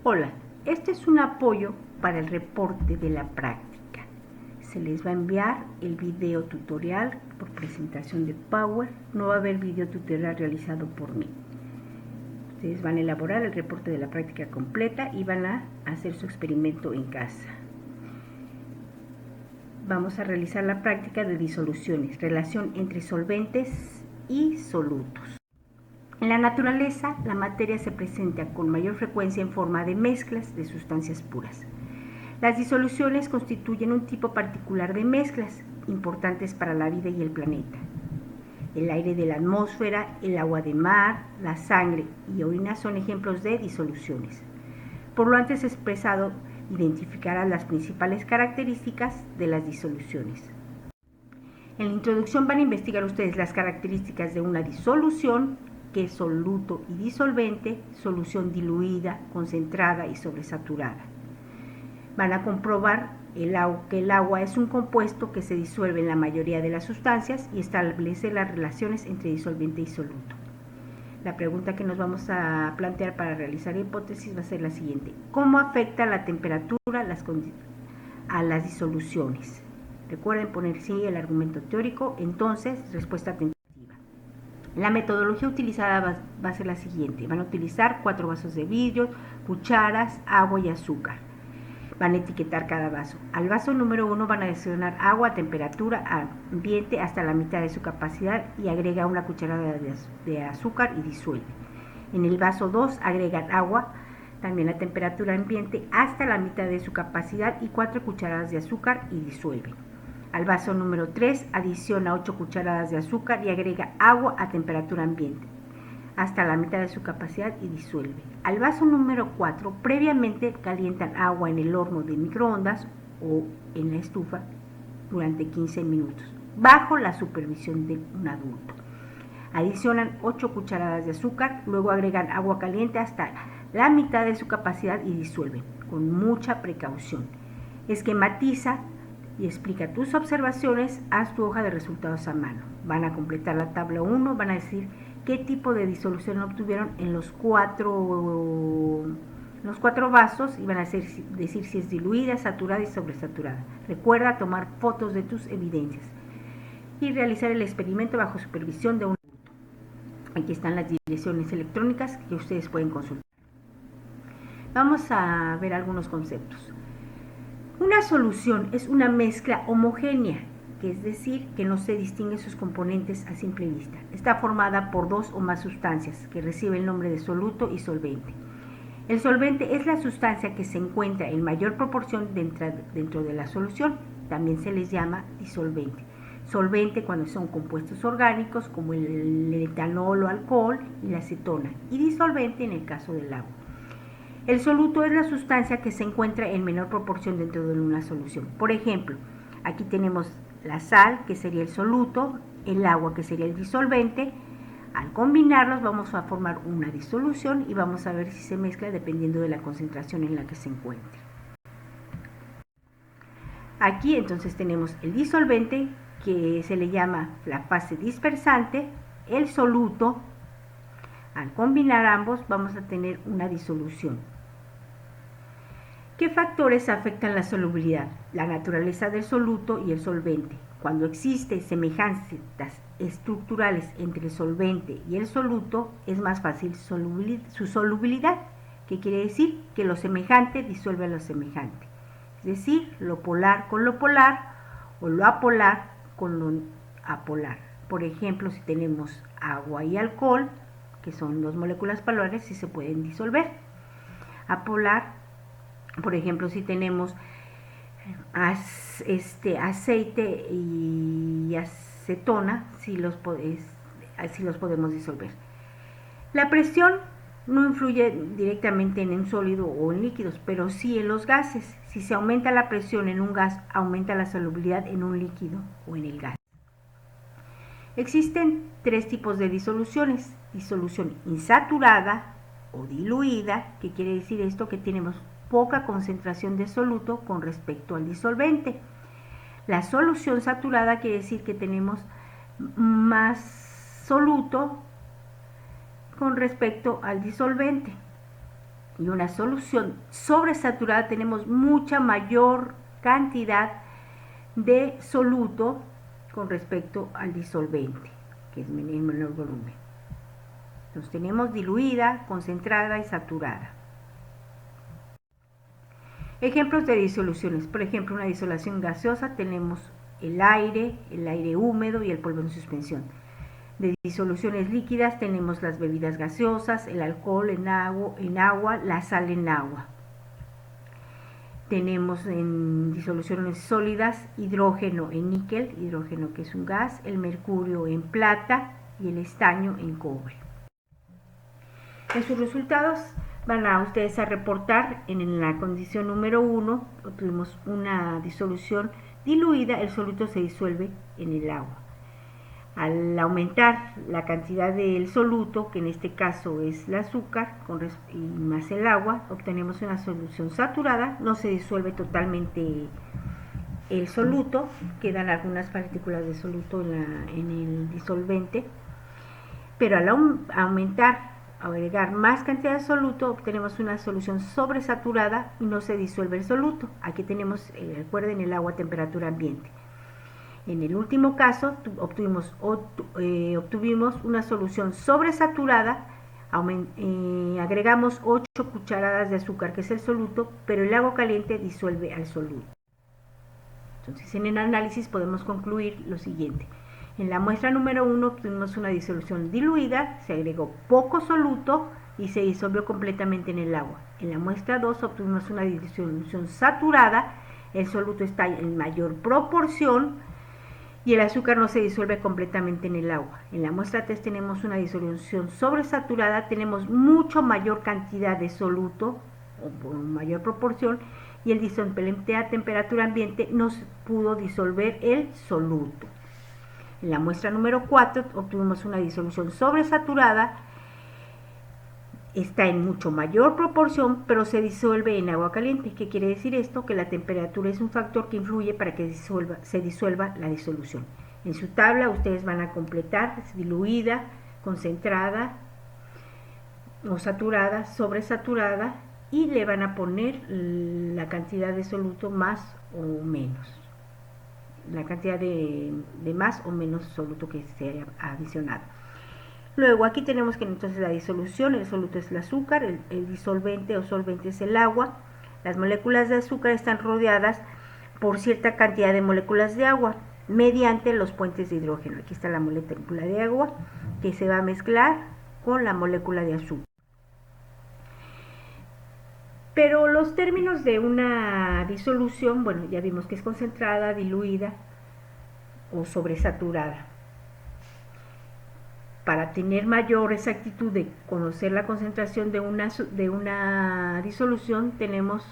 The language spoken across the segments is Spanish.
Hola, este es un apoyo para el reporte de la práctica. Se les va a enviar el video tutorial por presentación de Power. No va a haber video tutorial realizado por mí. Ustedes van a elaborar el reporte de la práctica completa y van a hacer su experimento en casa. Vamos a realizar la práctica de disoluciones, relación entre solventes y solutos. En la naturaleza, la materia se presenta con mayor frecuencia en forma de mezclas de sustancias puras. Las disoluciones constituyen un tipo particular de mezclas, importantes para la vida y el planeta. El aire de la atmósfera, el agua de mar, la sangre y orina son ejemplos de disoluciones. Por lo antes expresado, identificarán las principales características de las disoluciones. En la introducción van a investigar ustedes las características de una disolución, que es soluto y disolvente, solución diluida, concentrada y sobresaturada. Van a comprobar que el agua es un compuesto que se disuelve en la mayoría de las sustancias y establece las relaciones entre disolvente y soluto. La pregunta que nos vamos a plantear para realizar la hipótesis va a ser la siguiente: ¿cómo afecta la temperatura a las disoluciones? Recuerden poner sí el argumento teórico. Entonces, respuesta tentativa. La metodología utilizada va a ser la siguiente: van a utilizar 4 vasos de vidrio, cucharas, agua y azúcar. Van a etiquetar cada vaso. Al vaso número 1 van a adicionar agua a temperatura ambiente hasta la mitad de su capacidad y agrega una cucharada de azúcar y disuelve. En el vaso 2 agregan agua también a temperatura ambiente hasta la mitad de su capacidad y 4 cucharadas de azúcar y disuelve. Al vaso número 3 adiciona 8 cucharadas de azúcar y agrega agua a temperatura ambiente hasta la mitad de su capacidad y disuelve. Al vaso número 4 previamente calientan agua en el horno de microondas o en la estufa durante 15 minutos bajo la supervisión de un adulto. Adicionan 8 cucharadas de azúcar, luego agregan agua caliente hasta la mitad de su capacidad y disuelven con mucha precaución. Esquematiza y explica tus observaciones, haz tu hoja de resultados a mano. Van a completar la tabla 1, van a decir qué tipo de disolución obtuvieron en los cuatro vasos y van a decir si es diluida, saturada y sobresaturada. Recuerda tomar fotos de tus evidencias y realizar el experimento bajo supervisión de un adulto. Aquí están las direcciones electrónicas que ustedes pueden consultar. Vamos a ver algunos conceptos. Una solución es una mezcla homogénea, que es decir, que no se distinguen sus componentes a simple vista. Está formada por 2 o más sustancias, que recibe el nombre de soluto y solvente. El solvente es la sustancia que se encuentra en mayor proporción dentro de la solución. También se les llama disolvente. Solvente cuando son compuestos orgánicos, como el etanol o alcohol y la acetona. Y disolvente en el caso del agua. El soluto es la sustancia que se encuentra en menor proporción dentro de una solución. Por ejemplo, aquí tenemos la sal, que sería el soluto, el agua, que sería el disolvente. Al combinarlos vamos a formar una disolución y vamos a ver si se mezcla dependiendo de la concentración en la que se encuentre. Aquí entonces tenemos el disolvente, que se le llama la fase dispersante, el soluto. Al combinar ambos vamos a tener una disolución. ¿Qué factores afectan la solubilidad? La naturaleza del soluto y el solvente. Cuando existen semejanzas estructurales entre el solvente y el soluto, es más fácil su solubilidad. ¿Qué quiere decir? Que lo semejante disuelve a lo semejante. Es decir, lo polar con lo polar o lo apolar con lo apolar. Por ejemplo, si tenemos agua y alcohol, que son 2 moléculas polares, sí se pueden disolver. Apolar, por ejemplo, si tenemos aceite y acetona, si los podemos disolver. La presión no influye directamente en un sólido o en líquidos, pero sí en los gases. Si se aumenta la presión en un gas, aumenta la solubilidad en un líquido o en el gas. Existen 3 tipos de disoluciones: disolución insaturada o diluida. ¿Qué quiere decir esto? Que tenemos poca concentración de soluto con respecto al disolvente. La solución saturada quiere decir que tenemos más soluto con respecto al disolvente. y una solución sobresaturada tenemos mucha mayor cantidad de soluto con respecto al disolvente, que es en menor volumen. Entonces tenemos diluida, concentrada y saturada. Ejemplos de disoluciones. Por ejemplo, una disolución gaseosa tenemos el aire húmedo y el polvo en suspensión. De disoluciones líquidas tenemos las bebidas gaseosas, el alcohol en agua, la sal en agua. Tenemos en disoluciones sólidas hidrógeno en níquel, hidrógeno que es un gas, el mercurio en plata y el estaño en cobre. En sus resultados van a ustedes a reportar en la condición número 1, obtuvimos una disolución diluida, el soluto se disuelve en el agua. Al aumentar la cantidad del soluto, que en este caso es el azúcar y más el agua, obtenemos una solución saturada, no se disuelve totalmente el soluto, quedan algunas partículas de soluto en el disolvente, pero al agregar más cantidad de soluto, obtenemos una solución sobresaturada y no se disuelve el soluto. Aquí tenemos, recuerden, el agua a temperatura ambiente. En el último caso obtuvimos una solución sobresaturada, agregamos 8 cucharadas de azúcar, que es el soluto, pero el agua caliente disuelve al soluto. Entonces, en el análisis podemos concluir lo siguiente. En la muestra número 1 obtuvimos una disolución diluida, se agregó poco soluto y se disolvió completamente en el agua. En la muestra 2 obtuvimos una disolución saturada, el soluto está en mayor proporción y el azúcar no se disuelve completamente en el agua. En la muestra 3 tenemos una disolución sobresaturada, tenemos mucho mayor cantidad de soluto, o por mayor proporción, y el disolvente a temperatura ambiente no pudo disolver el soluto. En la muestra número 4 obtuvimos una disolución sobresaturada, está en mucho mayor proporción, pero se disuelve en agua caliente. ¿Qué quiere decir esto? Que la temperatura es un factor que influye para que se disuelva la disolución. En su tabla ustedes van a completar diluida, concentrada o saturada, sobresaturada, y le van a poner la cantidad de soluto más o menos, la cantidad de más o menos soluto que se haya adicionado. Luego aquí tenemos que entonces la disolución, el soluto es el azúcar, el disolvente o solvente es el agua. Las moléculas de azúcar están rodeadas por cierta cantidad de moléculas de agua mediante los puentes de hidrógeno. Aquí está la molécula de agua que se va a mezclar con la molécula de azúcar. Pero los términos de una disolución, bueno, ya vimos que es concentrada, diluida o sobresaturada. Para tener mayor exactitud de conocer la concentración de una disolución, tenemos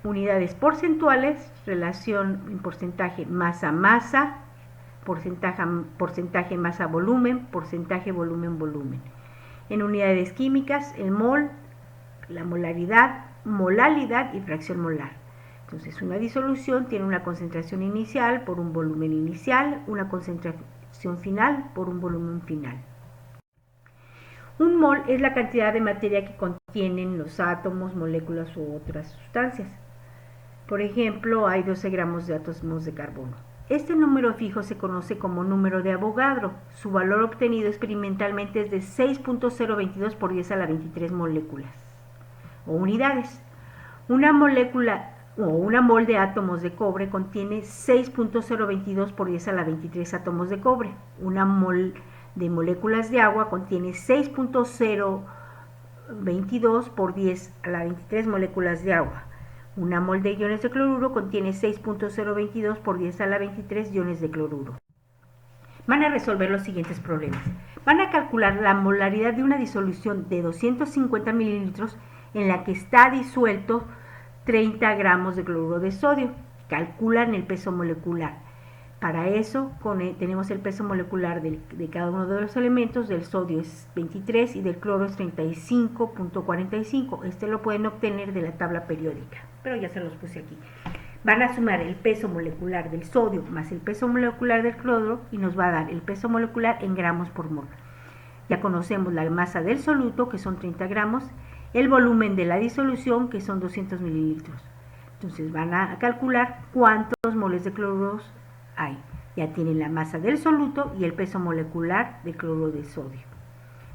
unidades porcentuales, relación en porcentaje masa-masa, porcentaje masa-volumen, porcentaje volumen-volumen. En unidades químicas, el mol, la molaridad, molalidad y fracción molar. Entonces, una disolución tiene una concentración inicial por un volumen inicial, una concentración final por un volumen final. Un mol es la cantidad de materia que contienen los átomos, moléculas u otras sustancias. Por ejemplo, hay 12 gramos de átomos de carbono. Este número fijo se conoce como número de Avogadro. Su valor obtenido experimentalmente es de 6.022 por 10 a la 23 moléculas o unidades. Una molécula o una mol de átomos de cobre contiene 6.022 por 10 a la 23 átomos de cobre. Una mol de moléculas de agua contiene 6.022 por 10 a la 23 moléculas de agua. Una mol de iones de cloruro contiene 6.022 por 10 a la 23 iones de cloruro. Van a resolver los siguientes problemas. Van a calcular la molaridad de una disolución de 250 mililitros en la que está disuelto 30 gramos de cloruro de sodio. Calculan el peso molecular. Para eso tenemos el peso molecular de cada uno de los elementos. Del sodio es 23 y del cloro es 35.45. Este lo pueden obtener de la tabla periódica, pero ya se los puse aquí. Van a sumar el peso molecular del sodio más el peso molecular del cloro y nos va a dar el peso molecular en gramos por mol. Ya conocemos la masa del soluto, que son 30 gramos, el volumen de la disolución, que son 200 mililitros. Entonces van a calcular cuántos moles de cloruros hay. Ya tienen la masa del soluto y el peso molecular de cloruro de sodio.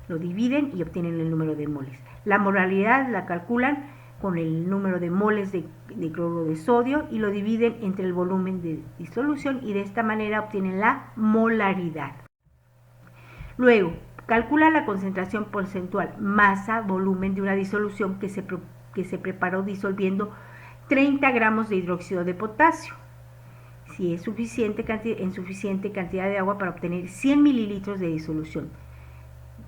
Lo dividen y obtienen el número de moles. La molaridad la calculan con el número de moles de cloruro de sodio y lo dividen entre el volumen de disolución y de esta manera obtienen la molaridad. Luego, calcula la concentración porcentual masa-volumen de una disolución que se preparó disolviendo 30 gramos de hidróxido de potasio. Si es en suficiente cantidad de agua para obtener 100 mililitros de disolución.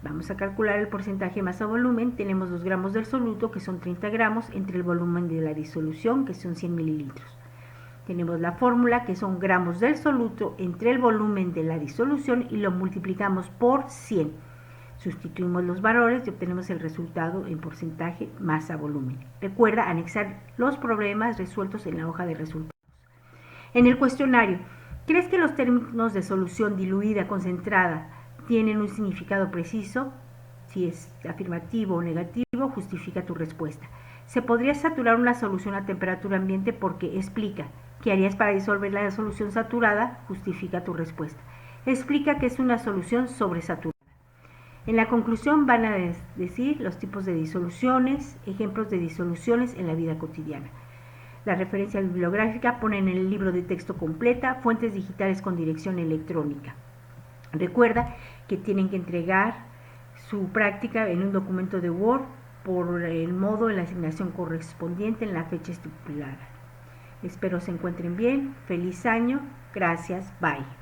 Vamos a calcular el porcentaje masa-volumen. Tenemos 2 gramos del soluto, que son 30 gramos, entre el volumen de la disolución, que son 100 mililitros. Tenemos la fórmula, que son gramos del soluto entre el volumen de la disolución y lo multiplicamos por 100. Sustituimos los valores y obtenemos el resultado en porcentaje masa-volumen. Recuerda anexar los problemas resueltos en la hoja de resultados. En el cuestionario, ¿crees que los términos de solución diluida concentrada tienen un significado preciso? Si es afirmativo o negativo, justifica tu respuesta. Se podría saturar una solución a temperatura ambiente porque explica. ¿Qué harías para disolver la solución saturada? Justifica tu respuesta. Explica que es una solución sobresaturada. En la conclusión van a decir los tipos de disoluciones, ejemplos de disoluciones en la vida cotidiana. La referencia bibliográfica pone en el libro de texto completa, fuentes digitales con dirección electrónica. Recuerda que tienen que entregar su práctica en un documento de Word por el modo en la asignación correspondiente en la fecha estipulada. Espero se encuentren bien. Feliz año. Gracias. Bye.